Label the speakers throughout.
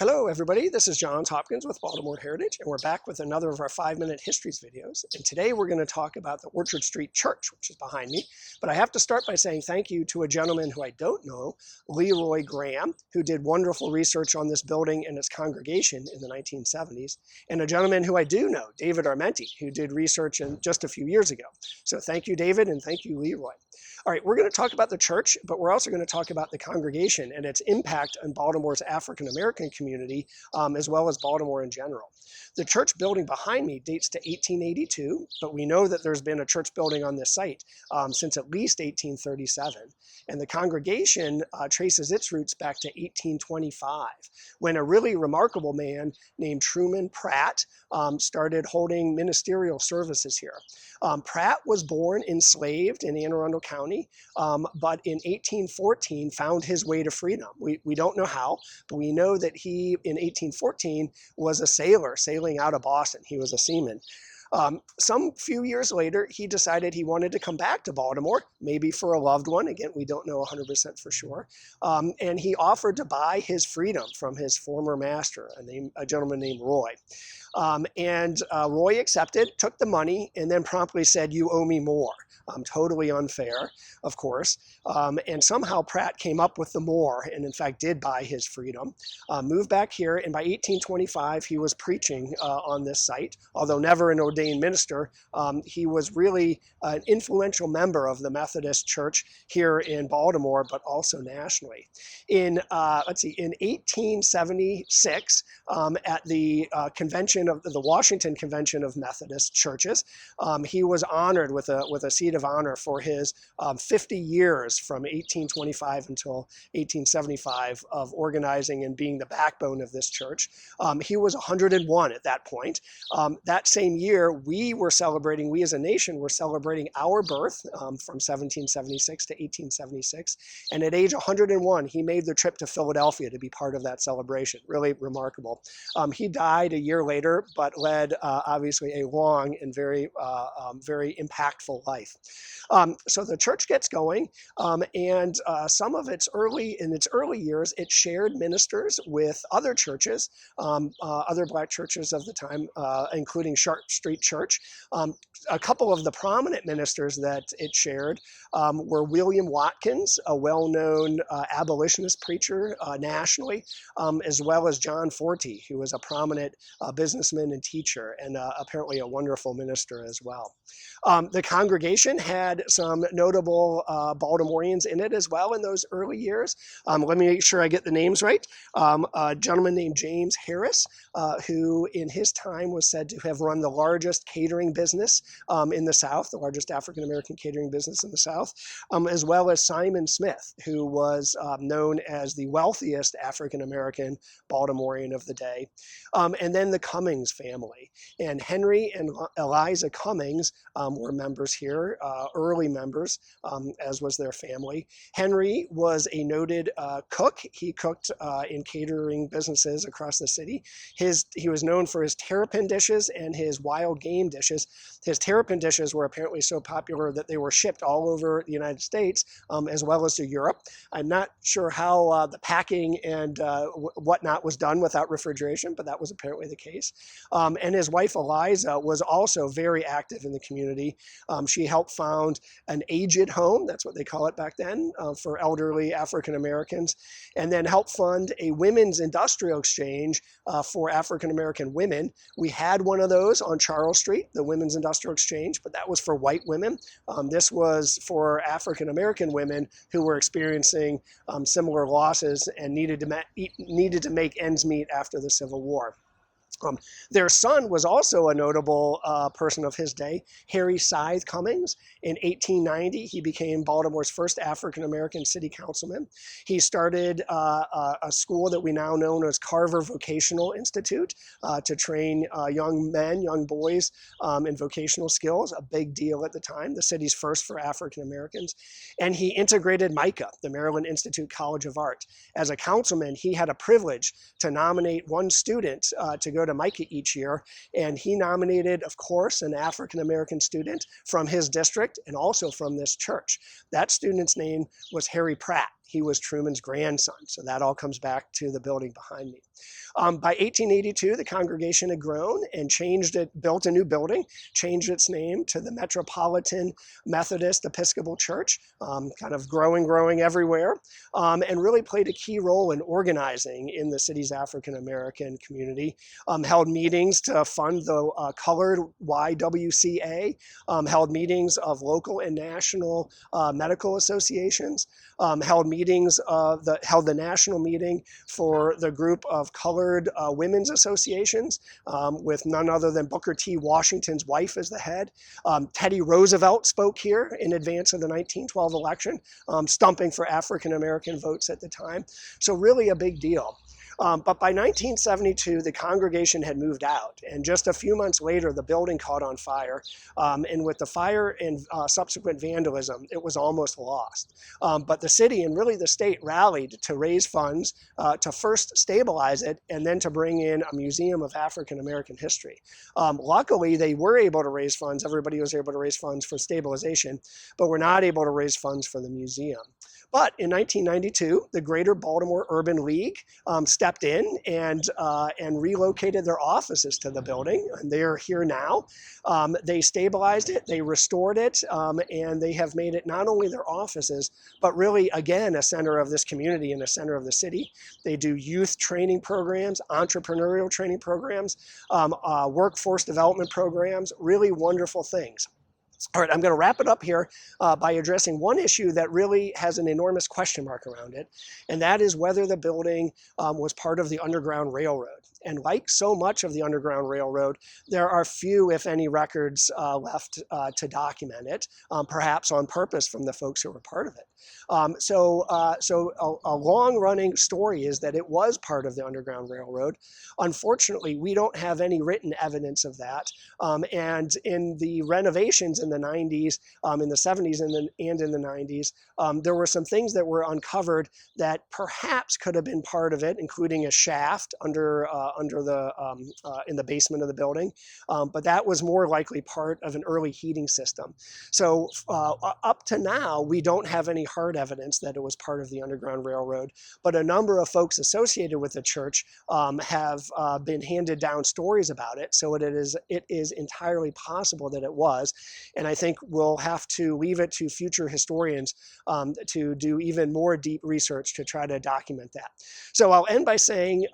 Speaker 1: Hello everybody, this is Hopkins with Baltimore Heritage, and we're back with another of our 5-minute Histories videos. And today we're going to talk about the Orchard Street Church, which is behind me. But I have to start by saying thank you to a gentleman who I don't know, Leroy Graham, who did wonderful research on this building and its congregation in the 1970s, and a gentleman who I do know, David Armenti, who did research just a few years ago. So thank you, David, and thank you, Leroy. All right, we're going to talk about the church, but we're also going to talk about the congregation and its impact on Baltimore's African-American community, as well as Baltimore in general. The church building behind me dates to 1882, but we know that there's been a church building on this site since at least 1837. And the congregation traces its roots back to 1825, when a really remarkable man named Truman Pratt started holding ministerial services here. Pratt was born enslaved in Anne Arundel County, but in 1814 found his way to freedom. We don't know how, but we know that he, in 1814, was a sailor sailing out of Boston. He was a seaman. Some few years later, he decided he wanted to come back to Baltimore, maybe for a loved one. Again, we don't know 100% for sure. And he offered to buy his freedom from his former master, a gentleman named Roy. Roy accepted, took the money, and then promptly said, "You owe me more." Totally unfair, of course. And somehow Pratt came up with the more, and in fact did buy his freedom, moved back here, and by 1825 he was preaching on this site. Although never an ordained minister, he was really an influential member of the Methodist Church here in Baltimore, but also nationally. In 1876, at the convention of the Washington Convention of Methodist Churches, he was honored with a seat of honor for his 50 years from 1825 until 1875 of organizing and being the backbone of this church. He was 101 at that point. That same year, we as a nation were celebrating our birth from 1776 to 1876. And at age 101, he made the trip to Philadelphia to be part of that celebration. Really remarkable. He died a year later, but led obviously a long and very impactful life. So the church gets going, and some of its early years, it shared ministers with other churches, other black churches of the time, including Sharp Street Church. A couple of the prominent ministers that it shared were William Watkins, a well-known abolitionist preacher nationally, as well as John Forty, who was a prominent businessman and teacher, and apparently a wonderful minister as well. The congregation had some notable Baltimoreans in it as well in those early years. Let me make sure I get the names right. A gentleman named James Harris, who in his time was said to have run the largest catering business in the South, the largest African-American catering business in the South, as well as Simon Smith, who was known as the wealthiest African-American Baltimorean of the day. And then the Cummings family. And Henry and Eliza Cummings were members here, early members, as was their family. Henry was a noted cook. He cooked in catering businesses across the city. He was known for his terrapin dishes and his wild game dishes. His terrapin dishes were apparently so popular that they were shipped all over the United States, as well as to Europe. I'm not sure how the packing and whatnot was done without refrigeration, but that was apparently the case. And his wife Eliza was also very active in the community. She helped found an aged home, that's what they call it back then, for elderly African Americans, and then helped fund a women's industrial exchange for African American women. We had one of those on Charles Street, the Women's Industrial Exchange, but that was for white women. This was for African American women who were experiencing similar losses and needed to make ends meet after the Civil War. Their son was also a notable person of his day, Harry Sythe Cummings. In 1890, he became Baltimore's first African-American city councilman. He started a school that we now know as Carver Vocational Institute to train young boys in vocational skills, a big deal at the time, the city's first for African-Americans. And he integrated MICA, the Maryland Institute College of Art. As a councilman, he had a privilege to nominate one student to go to MICA each year, and he nominated, of course, an African-American student from his district and also from this church. That student's name was Harry Pratt. He was Truman's grandson. So that all comes back to the building behind me. By 1882, the congregation had grown and built a new building, changed its name to the Metropolitan Methodist Episcopal Church, kind of growing everywhere, and really played a key role in organizing in the city's African American community. Held meetings to fund the colored YWCA, held meetings of local and national medical associations, held the national meeting for the group of colored women's associations, with none other than Booker T. Washington's wife as the head. Teddy Roosevelt spoke here in advance of the 1912 election, stumping for African American votes at the time. So really a big deal. But by 1972, the congregation had moved out, and just a few months later, the building caught on fire. And with the fire and subsequent vandalism, it was almost lost. But the city and really the state rallied to raise funds to first stabilize it and then to bring in a museum of African American history. Luckily, they were able to raise funds. Everybody was able to raise funds for stabilization, but were not able to raise funds for the museum. But in 1992, the Greater Baltimore Urban League stepped in and relocated their offices to the building, and they're here now. They stabilized it, they restored it, and they have made it not only their offices, but really, again, a center of this community and a center of the city. They do youth training programs, entrepreneurial training programs, workforce development programs, really wonderful things. All right, I'm going to wrap it up here by addressing one issue that really has an enormous question mark around it, and that is whether the building was part of the Underground Railroad. And like so much of the Underground Railroad, there are few, if any, records left to document it, perhaps on purpose from the folks who were part of it. So a long-running story is that it was part of the Underground Railroad. Unfortunately, we don't have any written evidence of that. And in the renovations in the 90s, in the 70s and in the 90s, there were some things that were uncovered that perhaps could have been part of it, including a shaft in the basement of the building. But that was more likely part of an early heating system. So up to now, we don't have any hard evidence that it was part of the Underground Railroad, but a number of folks associated with the church have been handed down stories about it. So it is entirely possible that it was. And I think we'll have to leave it to future historians to do even more deep research to try to document that. So I'll end by saying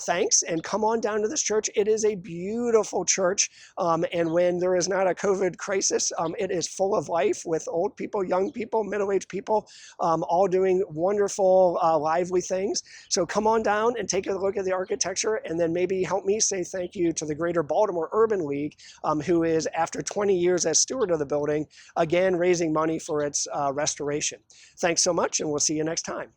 Speaker 1: thanks, and come on down to this church. It is a beautiful church, and when there is not a COVID crisis, it is full of life with old people, young people, middle-aged people, all doing wonderful, lively things. So come on down and take a look at the architecture, and then maybe help me say thank you to the Greater Baltimore Urban League, who is, after 20 years as steward of the building, again raising money for its restoration. Thanks so much, and we'll see you next time.